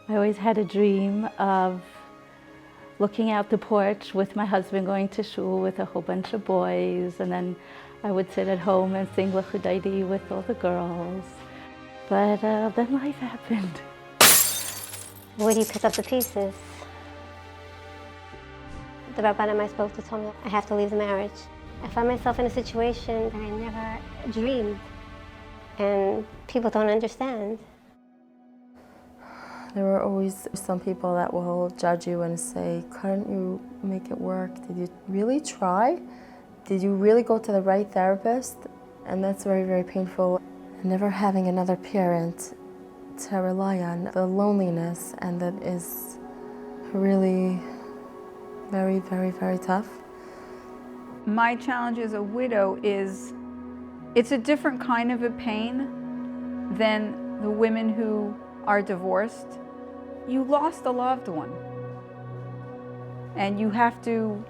I always had a dream of looking out the porch with my husband going to shul with a whole bunch of boys, and then I would sit at home and sing L'Chudaidi with all the girls. But then life happened. Where do you pick up the pieces? The rabbanim I spoke to told me I have to leave the marriage. I find myself in a situation that I never dreamed, and people don't understand. There are always some people that will judge you and say, couldn't you make it work? Did you really try? Did you really go to the right therapist? And that's very, very painful. Never having another parent to rely on, the loneliness, and that is really very, very, very tough. My challenge as a widow is, it's a different kind of a pain than the women who are divorced. You lost a loved one, and you have to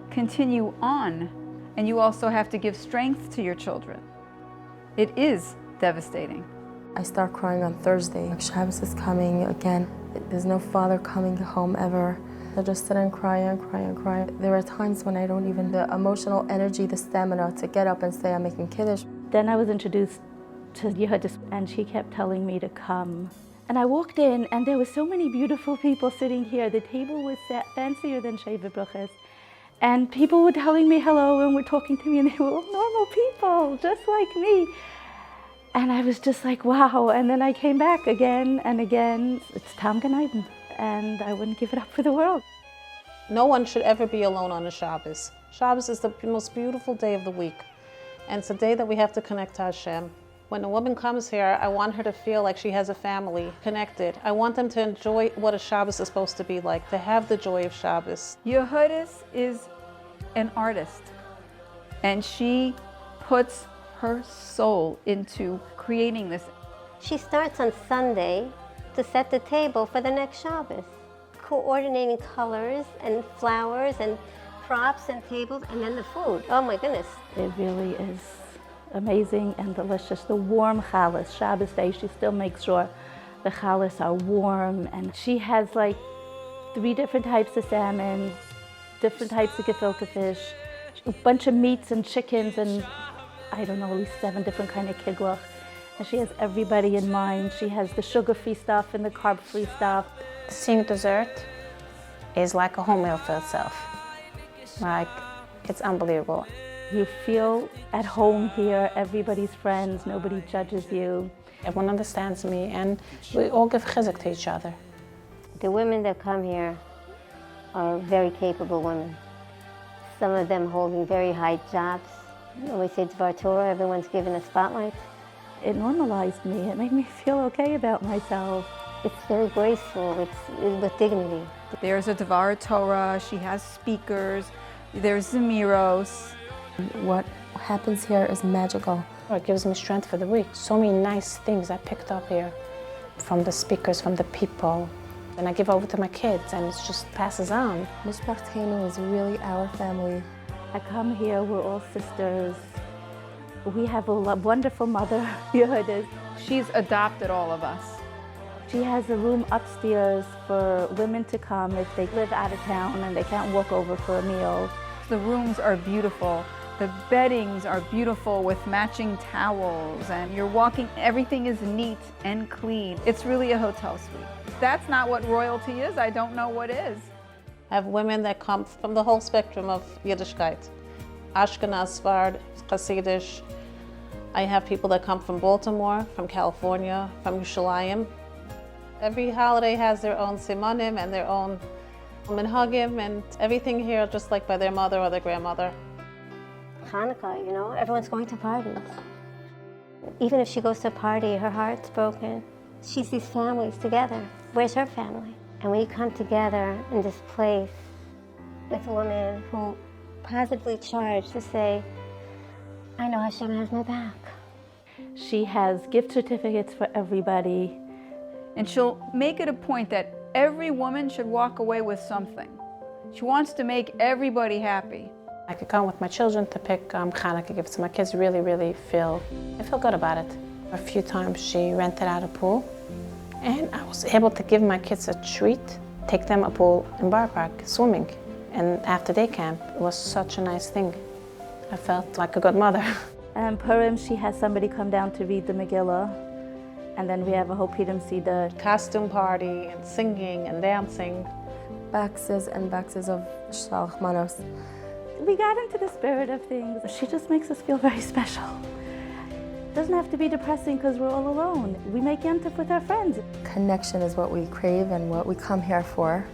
continue on, and you also have to give strength to your children. It is devastating. I start crying on Thursday. Shabbos is coming again. There's no father coming home ever. I just sit and cry and cry and cry. There are times when I don't even the emotional energy, the stamina to get up and say I'm making kiddush. Then I was introduced to Yehudis, and she kept telling me to come. And I walked in, and there were so many beautiful people sitting here. The table was fancier than Sheva Bruches. And people were telling me hello and were talking to me, and they were all normal people, just like me. And I was just like, wow. And then I came back again and again. It's Tam Ganaiden, and I wouldn't give it up for the world. No one should ever be alone on a Shabbos. Shabbos is the most beautiful day of the week. And it's a day that we have to connect to Hashem. When a woman comes here, I want her to feel like she has a family, connected. I want them to enjoy what a Shabbos is supposed to be like, to have the joy of Shabbos. Yehudis is an artist, and she puts her soul into creating this. She starts on Sunday to set the table for the next Shabbos, coordinating colors and flowers and props and tables, and then the food. Oh my goodness. It really is amazing and delicious. The warm challah, Shabbos day, she still makes sure the challahs are warm, and she has like 3 different types of salmon, different types of gefilte fish, a bunch of meats and chickens, and I don't know, at least 7 different kind of kiglach. And she has everybody in mind. She has the sugar-free stuff and the carb-free stuff. Seeing dessert is like a home meal for itself. Like, it's unbelievable. You feel at home here, everybody's friends, nobody judges you. Everyone understands me, and we all give chizuk to each other. The women that come here are very capable women. Some of them holding very high jobs. When we say Dvar Torah, everyone's given a spotlight. It normalized me. It made me feel okay about myself. It's very graceful. It's with dignity. There's a Dvar Torah, she has speakers, there's Zemiros. What happens here is magical. It gives me strength for the week. So many nice things I picked up here from the speakers, from the people. And I give over to my kids, and it just passes on. Mishpachtainu is really our family. I come here, we're all sisters. We have a wonderful mother, Yehudis. She's adopted all of us. She has a room upstairs for women to come if they live out of town and they can't walk over for a meal. The rooms are beautiful. The beddings are beautiful with matching towels, and you're walking, everything is neat and clean. It's really a hotel suite. If that's not what royalty is, I don't know what is. I have women that come from the whole spectrum of Yiddishkeit. Ashkenaz, Sfard, Hasidish. I have people that come from Baltimore, from California, from Yerushalayim. Every holiday has their own simanim and their own minhagim, and everything here just like by their mother or their grandmother. Hanukkah, you know, everyone's going to parties. Even if she goes to a party, her heart's broken. She sees families together. Where's her family? And we come together in this place with a woman who positively charged to say, I know Hashem has my back. She has gift certificates for everybody. And she'll make it a point that every woman should walk away with something. She wants to make everybody happy. I could come with my children to pick Hanukkah gifts. My kids really, really I feel good about it. A few times she rented out a pool And I was able to give my kids a treat, take them a pool in Bar Park swimming. And after day camp, it was such a nice thing. I felt like a good mother. And Purim, she has somebody come down to read the Megillah. And then we have a whole Purim Seder. Costume party and singing and dancing. Boxes and boxes of almonas. We got into the spirit of things. She just makes us feel very special. It doesn't have to be depressing because we're all alone. We make Yom with our friends. Connection is what we crave and what we come here for.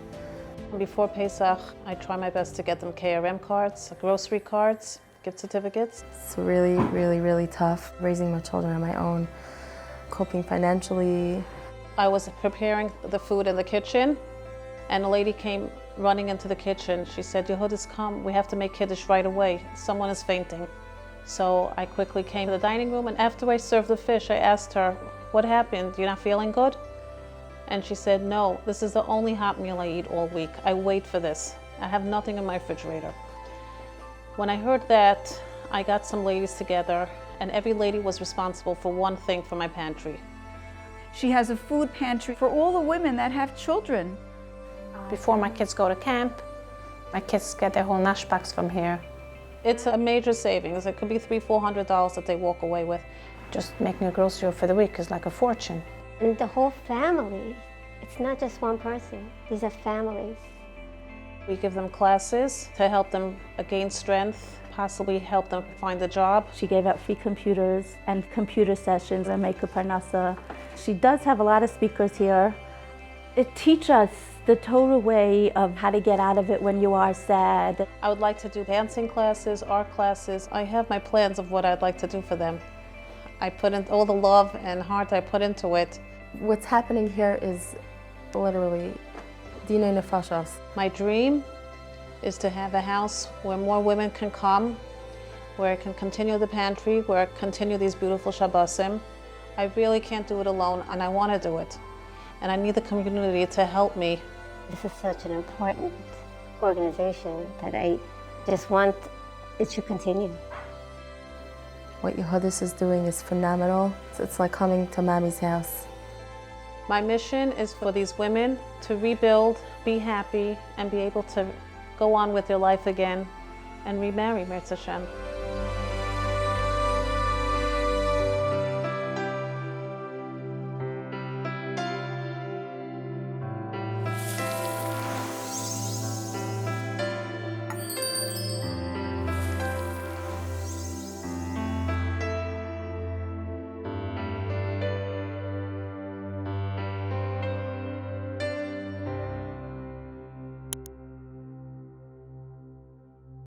Before Pesach, I try my best to get them KRM cards, grocery cards, gift certificates. It's really, really, really tough raising my children on my own, coping financially. I was preparing the food in the kitchen, and a lady came running into the kitchen. She said, Yehudis, come, we have to make Kiddush right away. Someone is fainting. So I quickly came to the dining room, and after I served the fish, I asked her, what happened? You're not feeling good? And she said, no, this is the only hot meal I eat all week. I wait for this. I have nothing in my refrigerator. When I heard that, I got some ladies together, and every lady was responsible for one thing for my pantry. She has a food pantry for all the women that have children. Before my kids go to camp, my kids get their whole nash box from here. It's a major savings. It could be $300-400 that they walk away with. Just making a grocery for the week is like a fortune. And the whole family, it's not just one person, these are families. We give them classes to help them gain strength, possibly help them find a job. She gave out free computers and computer sessions and make a parnasa. She does have a lot of speakers here. It teaches us the Torah way of how to get out of it when you are sad. I would like to do dancing classes, art classes. I have my plans of what I'd like to do for them. I put in all the love and heart I put into it. What's happening here is literally dinei nefashos. My dream is to have a house where more women can come, where I can continue the pantry, where I continue these beautiful Shabbosim. I really can't do it alone, and I want to do it. And I need the community to help me. This is such an important organization that I just want it to continue. What Yehudis is doing is phenomenal. It's like coming to Mommy's house. My mission is for these women to rebuild, be happy, and be able to go on with their life again and remarry, Mirz Hashem.